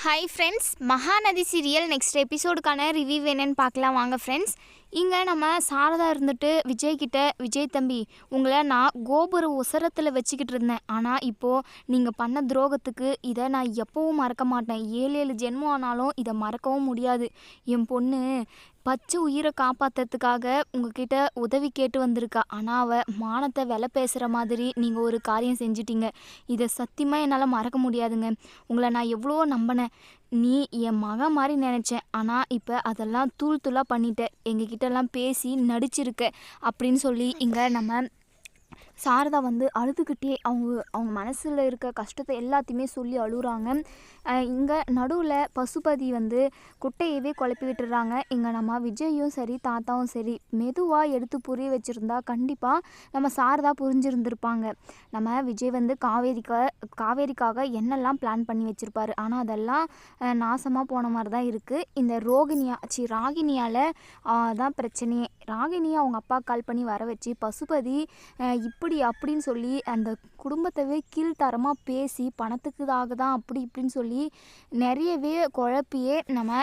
Hi friends, Mahanadi serial next எபிசோடுக்கான review என்னன்னு பார்க்கலாம் வாங்க ஃப்ரெண்ட்ஸ். இங்கே நம்ம சாரதா இருந்துட்டு விஜய்கிட்ட, விஜய் தம்பி உங்களை நான் கோபுர உசரத்தில் வச்சுக்கிட்டு இருந்தேன், ஆனால் இப்போது நீங்கள் பண்ண துரோகத்துக்கு இதை நான் எப்பவும் மறக்க மாட்டேன். 7 ஜென்மம் ஆனாலும் இதை மறக்கவும் முடியாது. என் பொண்ணு பச்சை உயிரை காப்பாற்றுறதுக்காக உங்ககிட்ட உதவி கேட்டு வந்திருக்கா, ஆனால் அவள் மானத்தை விலை பேசுகிற மாதிரி நீங்கள் ஒரு காரியம் செஞ்சிட்டீங்க. இதை சத்தியமாக என்னால் மறக்க முடியாதுங்க. உங்களை நான் எவ்வளவோ நம்பினேன். நீ என் மகன் மாதிரி நினச்சேன், ஆனால் இப்போ அதெல்லாம் தூள் தூளாக பண்ணிட்டேன். எங்ககிட்டலாம் பேசி நடிச்சிருக்க அப்படின்னு சொல்லி இங்கே நம்ம சாரதா அழுதுகிட்டே அவங்க மனசில் இருக்க கஷ்டத்தை எல்லாத்தையுமே சொல்லி அழுகுறாங்க. இங்கே நடுவில் பசுபதி குட்டையவே குழப்பி விட்டுறாங்க. இங்கே நம்ம விஜயும் சரி தாத்தாவும் சரி மெதுவாக எடுத்து புரிய வச்சுருந்தா கண்டிப்பாக நம்ம சாரதா புரிஞ்சிருந்துருப்பாங்க. நம்ம விஜய் காவேரிக்காக என்னெல்லாம் பிளான் பண்ணி வச்சுருப்பாரு, ஆனால் அதெல்லாம் நாசமாக போன மாதிரி தான் இருக்குது. இந்த ராகினியால் தான் பிரச்சனையே. ராகினியை அவங்க அப்பா கால் பண்ணி வர வச்சு பசுபதி இப்படி அப்படின்னு சொல்லி அந்த குடும்பத்தவே கீழ்த்தரமாக பேசி பணத்துக்குதாக தான் அப்படி இப்படின்னு சொல்லி நிறையவே குழப்பியே நம்ம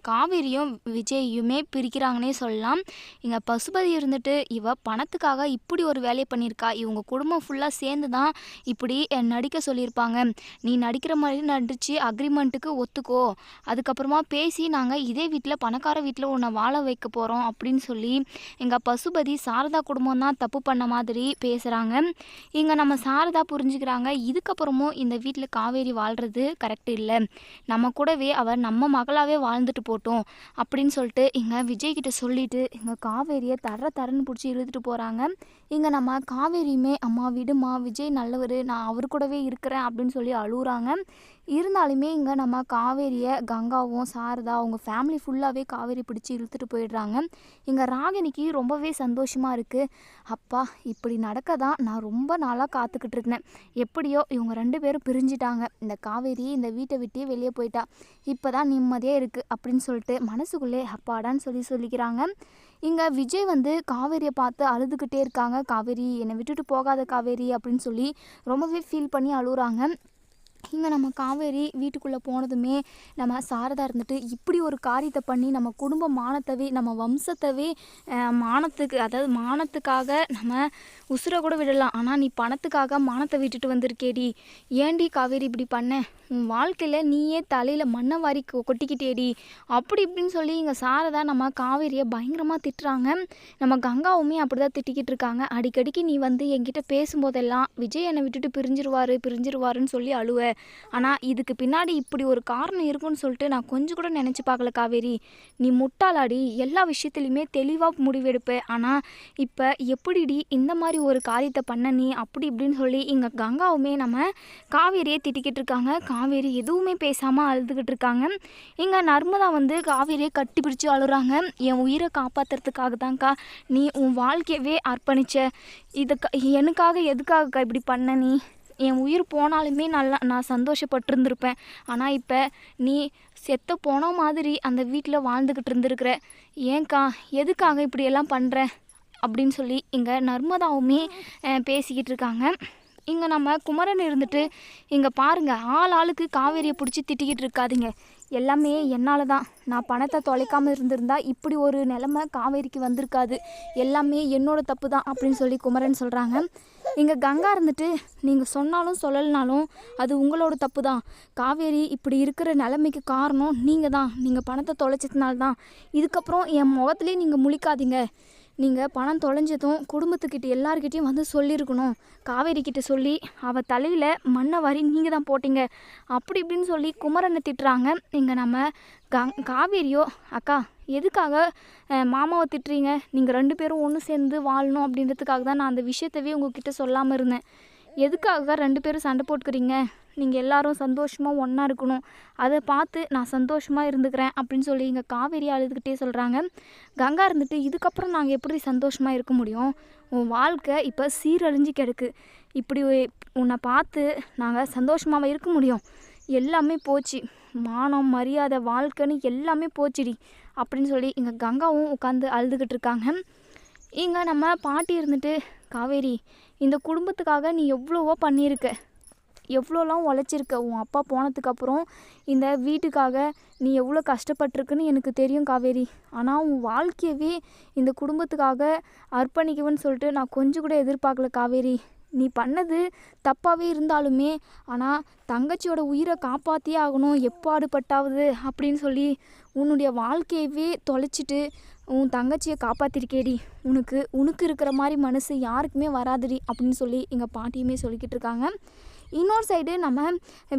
காவேரியும் விஜயுமே பிரிக்கிறாங்கன்னே சொல்லலாம். இங்கே பசுபதி இருந்துட்டு இவ பணத்துக்காக இப்படி ஒரு வேலையை பண்ணியிருக்கா, இவங்க குடும்பம் ஃபுல்லாக சேர்ந்து தான் இப்படி நடிக்க சொல்லியிருப்பாங்க. நீ நடிக்கிற மாதிரி நடித்து அக்ரிமெண்ட்டுக்கு ஒத்துக்கோ, அதுக்கப்புறமா பேசி நாங்கள் இதே வீட்டில் பணக்கார வீட்டில் உன்னை வாழ வைக்க போகிறோம் அப்படின்னு சொல்லி எங்கள் பசுபதி சாரதா குடும்பம் தான் தப்பு பண்ண மாதிரி பேசுகிறாங்க. இங்கே நம்ம சாரதா புரிஞ்சுக்கிறாங்க, இதுக்கப்புறமும் இந்த வீட்டில் காவேரி வாழ்கிறது கரெக்டு இல்லை, நம்ம கூடவே அவர் நம்ம மகளாகவே வாழ்ந்துட்டு போட்டோம் அப்படின்னு சொல்லிட்டு இங்கே விஜய்கிட்ட சொல்லிவிட்டு இங்கே காவேரியை தரன்னு பிடிச்சி இழுத்துட்டு போகிறாங்க. இங்கே நம்ம காவேரியுமே அம்மா விடுமா, விஜய் நல்லவர், நான் அவர் கூடவே இருக்கிறேன் அப்படின்னு சொல்லி அழுகுறாங்க. இருந்தாலுமே இங்கே நம்ம காவேரியை கங்காவும் சாரதா அவங்க ஃபேமிலி ஃபுல்லாகவே காவேரி பிடிச்சி இழுத்துட்டு போயிடுறாங்க. இங்கே ராகினிக்கு ரொம்பவே சந்தோஷமாக இருக்குது. அப்பா இப்படி நடக்க தான் நான் ரொம்ப நாளாக காத்துக்கிட்டு இருந்தேன். எப்படியோ இவங்க 2 பேரும் பிரிஞ்சிட்டாங்க, இந்த காவேரி இந்த வீட்டை விட்டே வெளியே போயிட்டா, இப்போ தான் நிம்மதியாக இருக்குது அப்படின்னு சொல்லிட்டு மனசுக்குள்ளே அப்பாடான்னு சொல்லிக்கிறாங்க. இங்கே விஜய் காவேரியை பார்த்து அழுதுகிட்டே இருக்காங்க. காவேரி என்னை விட்டுட்டு போகாத காவேரி அப்படின்னு சொல்லி ரொம்பவே ஃபீல் பண்ணி அழுகுறாங்க. இங்கே நம்ம காவேரி வீட்டுக்குள்ளே போனதுமே நம்ம சாரதா இருந்துட்டு இப்படி ஒரு காரியத்தை பண்ணி நம்ம குடும்ப மானத்தவே நம்ம வம்சத்தவே மானத்துக்காக நம்ம உசுரை கூட விடலாம், ஆனால் நீ பணத்துக்காக மானத்தை விட்டுட்டு வந்திருக்கேடி, ஏண்டி காவேரி இப்படி பண்ண, உன் வாழ்க்கையில் நீயே தலையில் மண்ணை வாரி கொட்டிக்கிட்டேடி அப்படி இப்படின்னு சொல்லி இங்கே சாரதா நம்ம காவேரியை பயங்கரமாக திட்டுறாங்க. நம்ம கங்காவுமே அப்படி தான் திட்டிக்கிட்டு இருக்காங்க. அடிக்கடிக்கு நீ என்கிட்ட பேசும்போதெல்லாம் விஜய் என்னை விட்டுட்டு பிரிஞ்சிருவாருன்னு சொல்லி அழுவ, ஆனால் இதுக்கு பின்னாடி இப்படி ஒரு காரணம் இருக்குன்னு சொல்லிட்டு நான் கொஞ்சம் கூட நினச்சி பார்க்கல காவேரி, நீ முட்டாளாடி, எல்லா விஷயத்துலையுமே தெளிவாக முடிவெடுப்ப, ஆனால் இப்போ எப்படிடி இந்த மாதிரி ஒரு காரியத்தை பண்ண நீ அப்படி இப்படின்னு சொல்லி இங்கே கங்காவுமே நம்ம காவேரியை திட்டிக்கிட்டு இருக்காங்க. காவேரி எதுவுமே பேசாமல் அழுதுகிட்டு இருக்காங்க. இங்கே நர்மதா காவேரியை கட்டி பிடிச்சி அழுறாங்க. என் உயிரை காப்பாற்றுறதுக்காக தான்க்கா நீ உன் வாழ்க்கையவே அர்ப்பணிச்ச, எனக்காக எதுக்காகக்கா இப்படி பண்ண, நீ என் உயிர் போனாலுமே நான் சந்தோஷப்பட்டிருந்துருப்பேன், ஆனால் இப்போ நீ செத்த போன மாதிரி அந்த வீட்டில் வாழ்ந்துக்கிட்டு இருந்துருக்குற, ஏன்க்கா எதுக்காக இப்படியெல்லாம் பண்ணுற அப்படின்னு சொல்லி இங்கே நர்மதாவுமே பேசிக்கிட்டு இருக்காங்க. இங்கே நம்ம குமரன் இருந்துட்டு இங்கே பாருங்கள், ஆளுக்கு காவேரியை பிடிச்சி திட்டிக்கிட்டு இருக்காதீங்க, எல்லாமே என்னால் தான், நான் பணத்தை தொலைக்காமல் இருந்திருந்தா இப்படி ஒரு நிலைமை காவேரிக்கு வந்திருக்காது, எல்லாமே என்னோட தப்பு தான் அப்படின்னு சொல்லி குமரன் சொல்கிறாங்க. இங்கே கங்கா இருந்துட்டு நீங்கள் சொன்னாலும் சொல்லலைனாலும் அது உங்களோட தப்பு தான், காவேரி இப்படி இருக்கிற நிலைமைக்கு காரணம் நீங்கள் தான், நீங்கள் பணத்தை தொலைச்சதுனால தான், இதுக்கப்புறம் என் முகத்துலேயே நீங்கள் முழிக்காதீங்க, நீங்கள் பணம் தொலைஞ்சதும் குடும்பத்துக்கிட்ட எல்லாருக்கிட்டையும் சொல்லியிருக்கணும், காவேரிக்கிட்ட சொல்லி அவள் தலையில் மண்ணை வாரி நீங்கள் தான் போட்டிங்க அப்படி இப்படின்னு சொல்லி குமரனை திட்டுறாங்க. இங்கே நம்ம காவேரியோ, அக்கா எதுக்காக மாமாவை திட்டுறீங்க, நீங்கள் 2 பேரும் ஒன்று சேர்ந்து வாழணும் அப்படின்றதுக்காக தான் நான் அந்த விஷயத்தவே உங்ககிட்ட சொல்லாமல் இருந்தேன், எதுக்காக 2 பேரும் சண்டை போட்டுக்கிறீங்க, நீங்கள் எல்லாரும் சந்தோஷமாக ஒன்றா இருக்கணும், அதை பார்த்து நான் சந்தோஷமாக இருந்துக்கிறேன் அப்படின்னு சொல்லி இங்கே காவேரி அழுதுகிட்டே சொல்கிறாங்க. கங்கா இருந்துட்டு இதுக்கப்புறம் நாங்கள் எப்படி சந்தோஷமாக இருக்க முடியும், உன் வாழ்க்கை இப்போ சீரழிஞ்சு கிடக்கு, இப்படி உன்னை பார்த்து நாங்கள் சந்தோஷமாக இருக்க முடியும், எல்லாமே போச்சு, மானம் மரியாதை வாழ்க்கைன்னு எல்லாமே போச்சுடி அப்படின்னு சொல்லி இங்கே கங்காவும் உட்காந்து அழுதுகிட்டு இருக்காங்க. இங்கே நம்ம பாட்டி இருந்துட்டு காவேரி இந்த குடும்பத்துக்காக நீ எவ்வளவோ பண்ணியிருக்க, எவ்வளோலாம் உழைச்சிருக்க. உன் அப்பா போனதுக்கப்புறம் இந்த வீட்டுக்காக நீ எவ்வளோ கஷ்டப்பட்டிருக்குன்னு எனக்கு தெரியும் காவேரி. ஆனால் உன் வாழ்க்கையவே இந்த குடும்பத்துக்காக அர்ப்பணிக்குவேன்னு சொல்லிட்டு நான் கொஞ்சம் கூட எதிர்பார்க்கல காவேரி. நீ பண்ணது தப்பாகவே இருந்தாலுமே ஆனால் தங்கச்சியோட உயிரை காப்பாற்றியே ஆகணும் எப்பாடுபட்டாவது அப்படின்னு சொல்லி உன்னுடைய வாழ்க்கையவே தொலைச்சிட்டு உன் தங்கச்சியை காப்பாற்றிருக்கேடி. உனக்கு இருக்கிற மாதிரி மனசு யாருக்குமே வராதுடி அப்படின்னு சொல்லி எங்கள் பாட்டியுமே சொல்லிக்கிட்டு இருக்காங்க. இன்னொரு சைடு நம்ம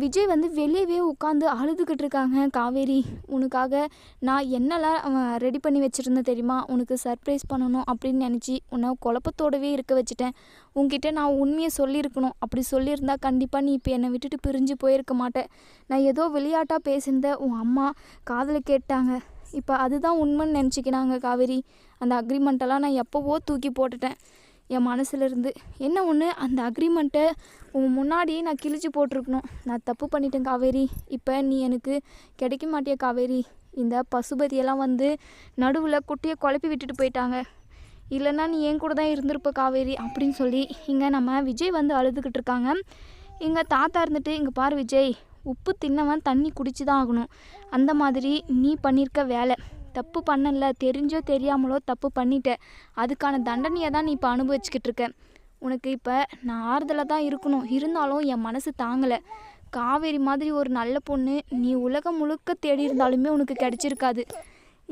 விஜய் வந்து வெளியவே உட்காந்து அழுதுகிட்டு இருக்காங்க. காவேரி, உனக்காக நான் என்னெல்லாம் ரெடி பண்ணி வச்சுருந்தேன் தெரியுமா? உனக்கு சர்ப்ரைஸ் பண்ணணும் அப்படின்னு நினச்சி உன்னை குழப்பத்தோடவே இருக்க வச்சுட்டேன். உன்கிட்ட நான் உண்மையை சொல்லியிருக்கணும். அப்படி சொல்லியிருந்தா கண்டிப்பாக நீ இப்போ என்னை விட்டுட்டு பிரிஞ்சு போயிருக்க மாட்டேன். நான் ஏதோ விளையாட்டாக பேசியிருந்தேன், உன் அம்மா காதில் கேட்டாங்க. இப்போ அதுதான் உண்மைன்னு நினச்சிக்கினாங்க காவேரி. அந்த அக்ரிமெண்ட்டெல்லாம் நான் எப்போவோ தூக்கி போட்டுட்டேன் என் மனசுலேருந்து. என்ன ஒன்று, அந்த அக்ரிமெண்ட்டை உன் முன்னாடியே நான் கிழிச்சு போட்டிருக்கணும். நான் தப்பு பண்ணிட்டேன் காவேரி. இப்போ நீ எனக்கு கிடைக்க மாட்டிய காவேரி. இந்த பசுபதியெல்லாம் வந்து நடுவில் குட்டியை குழப்பி விட்டுட்டு போயிட்டாங்க. இல்லைன்னா நீ என் கூட தான் இருந்திருப்ப காவேரி அப்படின்னு சொல்லி இங்கே நம்ம விஜய் வந்து அழுதுகிட்டு இருக்காங்க. இங்கே தாத்தா இருந்துட்டு, இங்கே பாரு விஜய், உப்பு தின்னவன் தண்ணி குடிச்சு தான் ஆகணும். அந்த மாதிரி நீ பண்ணியிருக்க வேலை தப்பு பண்ணல, தெரிஞ்சோ தெரியாமலோ தப்பு பண்ணிட்ட. அதுக்கான தண்டனையை தான் நீ இப்போ அனுபவிச்சுக்கிட்டு இருக்க. உனக்கு இப்போ நான் ஆறுதலாக தான் இருக்கணும், இருந்தாலும் என் மனசு தாங்கலை. காவேரி மாதிரி ஒரு நல்ல பொண்ணு நீ உலகம் முழுக்க தேடி இருந்தாலுமே உனக்கு கிடச்சிருக்காது.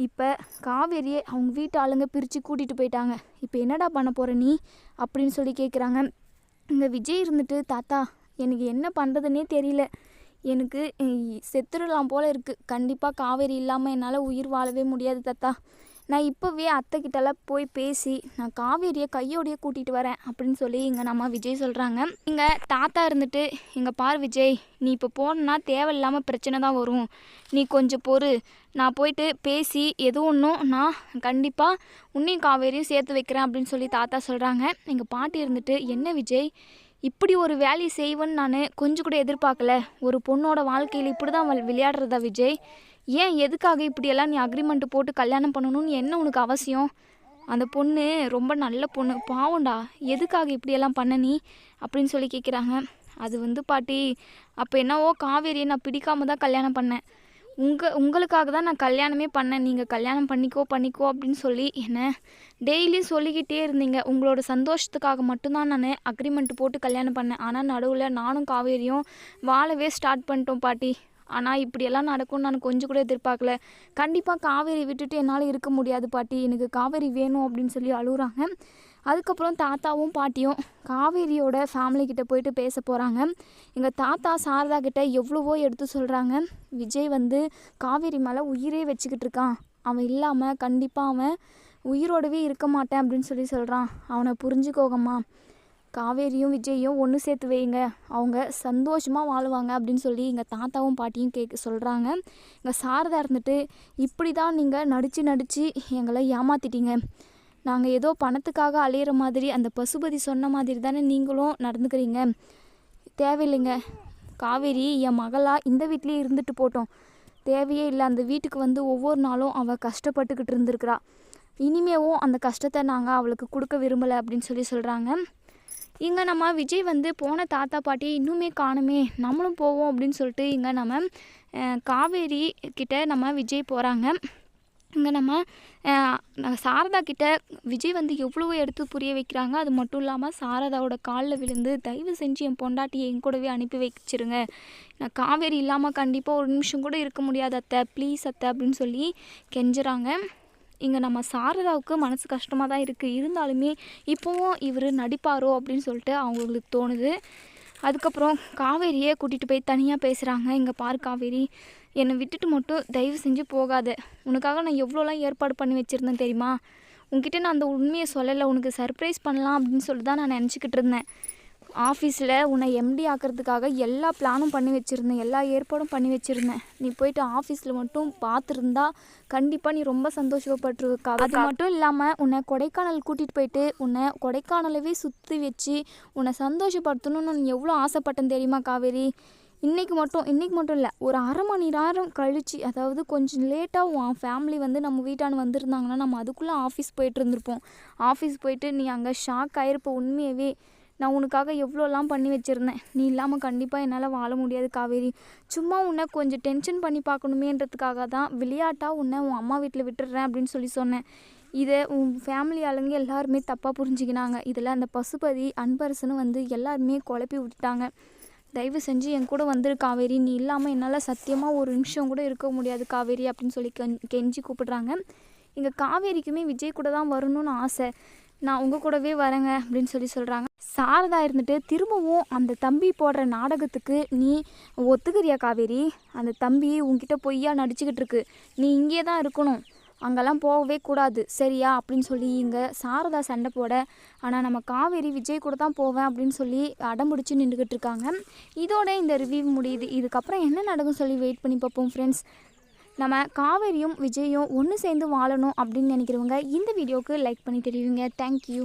இப்போ காவேரியை அவங்க வீட்டு ஆளுங்க பிரித்து கூட்டிகிட்டு போயிட்டாங்க. இப்போ என்னடா பண்ண போகிற நீ அப்படின்னு சொல்லி கேட்குறாங்க. இங்கே விஜய் இருந்துட்டு, தாத்தா எனக்கு என்ன பண்ணுறதுன்னே தெரியல. எனக்கு செத்துடலாம் போல் இருக்குது. கண்டிப்பாக காவேரி இல்லாமல் என்னால் உயிர் வாழவே முடியாது தாத்தா. நான் இப்போவே அத்தைக்கிட்டலாம் போய் பேசி நான் காவேரியை கையோடையே கூட்டிகிட்டு வரேன் அப்படின்னு சொல்லி இங்கே நம்ம விஜய் சொல்கிறாங்க. இங்கே தாத்தா இருந்துட்டு, இங்கே பார் விஜய், நீ இப்போ போனா தேவையில்லாமல் பிரச்சனை தான் வரும். நீ கொஞ்சம் பொறு, நான் போயிட்டு பேசி எது ஒன்றும் நான் கண்டிப்பாக உன்னையும் காவேரியும் சேர்த்து வைக்கிறேன் அப்படின்னு சொல்லி தாத்தா சொல்கிறாங்க. எங்கள் பாட்டி இருந்துட்டு, என்ன விஜய் இப்படி ஒரு வேலையை செய்வேன்னு நான் கொஞ்சம் கூட எதிர்பார்க்கல. ஒரு பொண்ணோட வாழ்க்கையில் இப்படி தான் விளையாடுறதா விஜய்? ஏன் எதுக்காக இப்படியெல்லாம் நீ அக்ரிமெண்ட்டு போட்டு கல்யாணம் பண்ணணும்னு என்ன உனக்கு அவசியம்? அந்த பொண்ணு ரொம்ப நல்ல பொண்ணு, பாவண்டா, எதுக்காக இப்படியெல்லாம் பண்ண நீ அப்படின்னு சொல்லி கேட்குறாங்க. அது வந்து பாட்டி, அப்போ என்னவோ காவேரியை நான் பிடிக்காம தான் கல்யாணம் பண்ணேன். உங்களுக்காக தான் நான் கல்யாணமே பண்ணேன். நீங்கள் கல்யாணம் பண்ணிக்கோ அப்படின்னு சொல்லி என்ன டெய்லியும் சொல்லிக்கிட்டே இருந்தீங்க. உங்களோட சந்தோஷத்துக்காக மட்டும்தான் நான் அக்ரிமெண்ட் போட்டு கல்யாணம் பண்ணேன். ஆனால் நடுவில் நானும் காவேரியும் வாழவே ஸ்டார்ட் பண்ணிட்டோம் பாட்டி. ஆனால் இப்படியெல்லாம் நடக்கும்னு நான் கொஞ்சம் கூட எதிர்பார்க்கல. கண்டிப்பாக காவேரி விட்டுட்டு என்னால் இருக்க முடியாது பாட்டி, எனக்கு காவேரி வேணும் அப்படின்னு சொல்லி அழுகுறாங்க. அதுக்கப்புறம் தாத்தாவும் பாட்டியும் காவேரியோட ஃபேமிலிக்கிட்ட போயிட்டு பேச போகிறாங்க. எங்கள் தாத்தா சாரதா கிட்ட எவ்வளவோ எடுத்து சொல்கிறாங்க. விஜய் வந்து காவேரி மேலே உயிரே வச்சுக்கிட்டு இருக்கான். அவன் இல்லாமல் கண்டிப்பாக அவன் உயிரோடவே இருக்க மாட்டேன் அப்படின்னு சொல்லி சொல்கிறான். அவனை புரிஞ்சுக்கோங்கம்மா, காவேரியும் விஜயும் ஒன்று சேர்த்து வைங்க, அவங்க சந்தோஷமாக வாழுவாங்க அப்படின்னு சொல்லி எங்கள் தாத்தாவும் பாட்டியும் சொல்கிறாங்க. எங்கள் சாரதா இருந்துட்டு, இப்படி தான் நீங்கள் நடித்து எங்களை ஏமாற்றிட்டீங்க. நாங்கள் ஏதோ பணத்துக்காக அலையிற மாதிரி அந்த பசுபதி சொன்ன மாதிரி தானே நீங்களும் நடந்துக்கிறீங்க. தேவையில்லைங்க, காவேரி என் மகளாக இந்த வீட்லேயே இருந்துட்டு போட்டோம், தேவையே இல்லை. அந்த வீட்டுக்கு வந்து ஒவ்வொரு நாளும் அவள் கஷ்டப்பட்டுக்கிட்டு இருந்திருக்கிறா. இனிமேவும் அந்த கஷ்டத்தை நாங்கள் அவளுக்கு கொடுக்க விரும்பலை அப்படின்னு சொல்லி சொல்கிறாங்க. இங்கே நம்ம விஜய் வந்து போன தாத்தா பாட்டி இன்னுமே காணுமே, நம்மளும் போவோம் அப்படின்னு சொல்லிட்டு இங்கே நம்ம காவேரி கிட்ட நம்ம விஜய் போகிறாங்க. இங்கே நம்ம சாரதா கிட்ட விஜய் வந்து எவ்வளவோ எடுத்து புரிய வைக்கிறாங்க. அது மட்டும் இல்லாமல் சாரதாவோட காலில் விழுந்து, தயவு செஞ்சு என் பொண்டாட்டியை என் கூடவே அனுப்பி வச்சிருங்க, நான் காவேரி இல்லாமல் கண்டிப்பாக ஒரு நிமிஷம் கூட இருக்க முடியாது அத்தை, ப்ளீஸ் அத்தை அப்படின்னு சொல்லி கெஞ்சுறாங்க. இங்கே நம்ம சாரதாவுக்கு மனசு கஷ்டமாக தான் இருக்குது. இருந்தாலுமே இப்போவும் இவர் நடிப்பாரோ அப்படின்னு சொல்லிட்டு அவங்களுக்கு தோணுது. அதுக்கப்புறம் காவேரியை கூட்டிகிட்டு போய் தனியாக பேசுகிறாங்க. இங்கே பாரு காவேரி, என்னை விட்டுட்டு மட்டும் தயவு செஞ்சு போகாத. உனக்காக நான் எவ்வளோலாம் ஏற்பாடு பண்ணி வச்சுருந்தேன் தெரியுமா? உன்கிட்ட நான் அந்த உண்மையை சொல்லலை, உனக்கு சர்ப்ரைஸ் பண்ணலாம் அப்படின்னு சொல்லிட்டு தான் நான் நினச்சிக்கிட்டு இருந்தேன். ஆஃபீஸில் உன்னை எம்டி ஆக்கிறதுக்காக எல்லா பிளானும் பண்ணி வச்சுருந்தேன், எல்லா ஏற்பாடும் பண்ணி வச்சுருந்தேன். நீ போயிட்டு ஆஃபீஸில் மட்டும் பார்த்துருந்தா கண்டிப்பாக நீ ரொம்ப சந்தோஷப்பட்டுருக்கா. அது மட்டும் இல்லாமல் உன்னை கொடைக்கானல் கூட்டிகிட்டு போயிட்டு உன்னை கொடைக்கானலவே சுற்றி வச்சு உன்னை சந்தோஷப்படுத்தணும்னு நான் எவ்வளோ ஆசைப்பட்டேன் தெரியுமா காவேரி? இன்றைக்கி மட்டும் இல்லை, ஒரு அரை மணி நேரம் கழித்து, அதாவது கொஞ்சம் லேட்டாக உன் ஃபேமிலி வந்து நம்ம வீட்டான வந்திருந்தாங்கன்னா நம்ம அதுக்குள்ளே ஆஃபீஸ் போயிட்டு இருந்திருப்போம். ஆஃபீஸ் போயிட்டு நீ அங்கே ஷாக் ஆகிருப்ப. உண்மையாகவே நான் உனக்காக எவ்வளோலாம் பண்ணி வச்சுருந்தேன். நீ இல்லாமல் கண்டிப்பாக என்னால் வாழ முடியாது காவேரி. சும்மா உன்னை கொஞ்சம் டென்ஷன் பண்ணி பார்க்கணுமேன்றதுக்காக தான் விளையாட்டாக உன்னை உன் அம்மா வீட்டில் விட்டுடுறேன் அப்படின்னு சொல்லி சொன்னேன். இதை உன் ஃபேமிலி ஆளுங்க எல்லாருமே தப்பாக புரிஞ்சுக்கினாங்க. இதில் அந்த பசுபதி அன்பரசனும் வந்து எல்லாருமே குழப்பி விட்டுட்டாங்க. தயவு செஞ்சு என் கூட வந்துரு காவேரி. நீ இல்லாமல் என்னால் சத்தியமாக ஒரு நிமிஷம் கூட இருக்க முடியாது காவேரி அப்படின்னு சொல்லி கெஞ்சி கூப்பிடுறாங்க. எங்கள் காவேரிக்குமே விஜய் கூட தான் வரணும்னு ஆசை. நான் உங்கள் கூடவே வரேங்க அப்படின்னு சொல்லி சொல்கிறாங்க. சாரதா இருந்துட்டு திரும்பவும் அந்த தம்பி போடுற நாடகத்துக்கு நீ ஒத்துக்கிறியா காவேரி? அந்த தம்பி உன்கிட்ட பொய்யா நடிச்சுக்கிட்டு இருக்கு. நீ இங்கே தான் இருக்கணும், அங்கெல்லாம் போகவே கூடாது சரியா அப்படின்னு சொல்லி இங்கே சாரதா சண்டை போட, ஆனால் நம்ம காவேரி விஜய் கூட தான் போவேன் அப்படின்னு சொல்லி அடம்பிடிச்சு நின்றுக்கிட்டு இருக்காங்க. இதோட இந்த ரிவ்யூ முடியுது. இதுக்கப்புறம் என்ன நடக்கும் சொல்லி வெயிட் பண்ணி பார்ப்போம் ஃப்ரெண்ட்ஸ். நம்ம காவேரியும் விஜயும் ஒன்று சேர்ந்து வாழணும் அப்படின்னு நினைக்கிறவங்க இந்த வீடியோவுக்கு லைக் பண்ணி தெரிவிங்க. தேங்க்யூ.